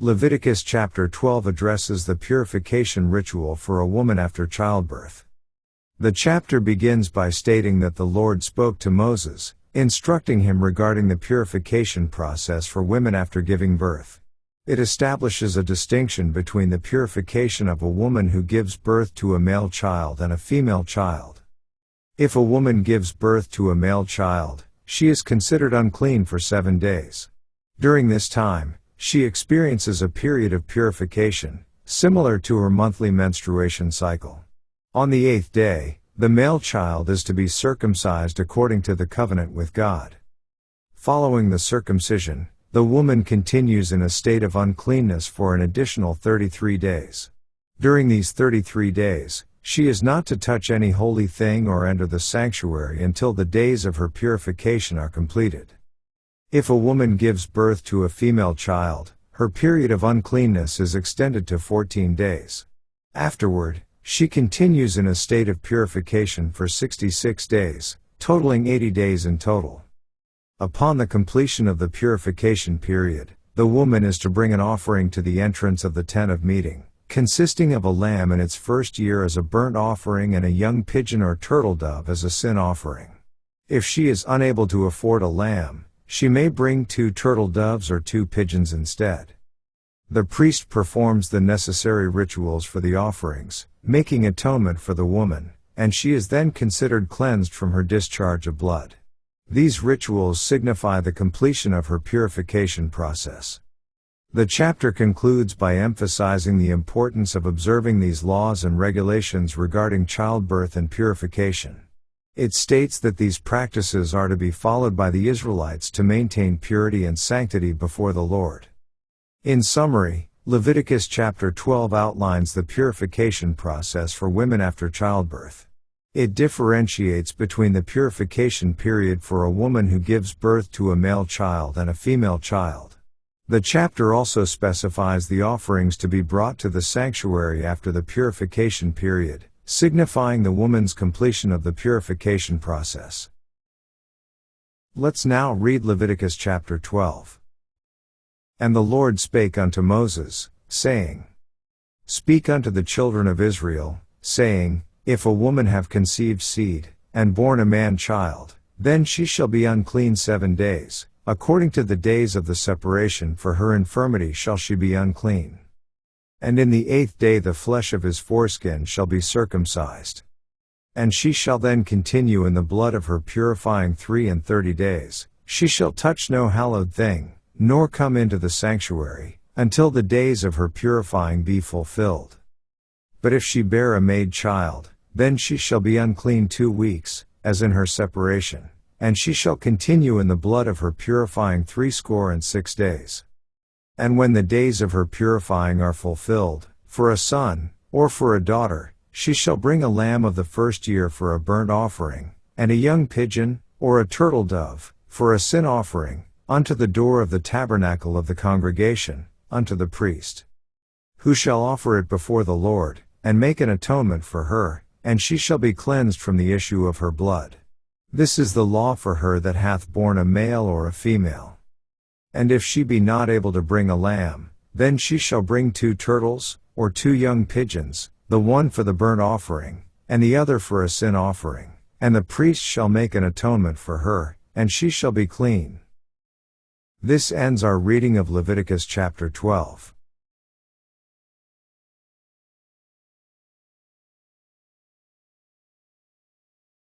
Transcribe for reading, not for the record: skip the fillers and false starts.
Leviticus Chapter 12 addresses the purification ritual for a woman after childbirth. The chapter begins by stating that the Lord spoke to Moses, instructing him regarding the purification process for women after giving birth. It establishes a distinction between the purification of a woman who gives birth to a male child and a female child. If a woman gives birth to a male child, she is considered unclean for 7 days. During this time, she experiences a period of purification, similar to her monthly menstruation cycle. On the 8th day, the male child is to be circumcised according to the covenant with God. Following the circumcision, the woman continues in a state of uncleanness for an additional 33 days. During these 33 days, she is not to touch any holy thing or enter the sanctuary until the days of her purification are completed. If a woman gives birth to a female child, her period of uncleanness is extended to 14 days. Afterward, she continues in a state of purification for 66 days, totaling 80 days in total. Upon the completion of the purification period, the woman is to bring an offering to the entrance of the tent of meeting, consisting of a lamb in its first year as a burnt offering and a young pigeon or turtle dove as a sin offering. If she is unable to afford a lamb, she may bring 2 turtle doves or 2 pigeons instead. The priest performs the necessary rituals for the offerings, making atonement for the woman, and she is then considered cleansed from her discharge of blood. These rituals signify the completion of her purification process. The chapter concludes by emphasizing the importance of observing these laws and regulations regarding childbirth and purification. It states that these practices are to be followed by the Israelites to maintain purity and sanctity before the Lord. In summary, Leviticus Chapter 12 outlines the purification process for women after childbirth. It differentiates between the purification period for a woman who gives birth to a male child and a female child. The chapter also specifies the offerings to be brought to the sanctuary after the purification period, signifying the woman's completion of the purification process. Let's now read Leviticus chapter 12. And the Lord spake unto Moses, saying, Speak unto the children of Israel, saying, If a woman have conceived seed, and born a man child, then she shall be unclean 7 days, according to the days of the separation, for her infirmity shall she be unclean. And in the 8th day the flesh of his foreskin shall be circumcised. And she shall then continue in the blood of her purifying 33 days, she shall touch no hallowed thing, nor come into the sanctuary, until the days of her purifying be fulfilled. But if she bear a maid child, then she shall be unclean 2 weeks, as in her separation, and she shall continue in the blood of her purifying 66 days. And when the days of her purifying are fulfilled, for a son, or for a daughter, she shall bring a lamb of the first year for a burnt offering, and a young pigeon, or a turtle dove, for a sin offering, unto the door of the tabernacle of the congregation, unto the priest. Who shall offer it before the Lord, and make an atonement for her, and she shall be cleansed from the issue of her blood. This is the law for her that hath borne a male or a female. And if she be not able to bring a lamb, then she shall bring 2 turtles, or 2 young pigeons, the one for the burnt offering, and the other for a sin offering, and the priest shall make an atonement for her, and she shall be clean. This ends our reading of Leviticus chapter 12.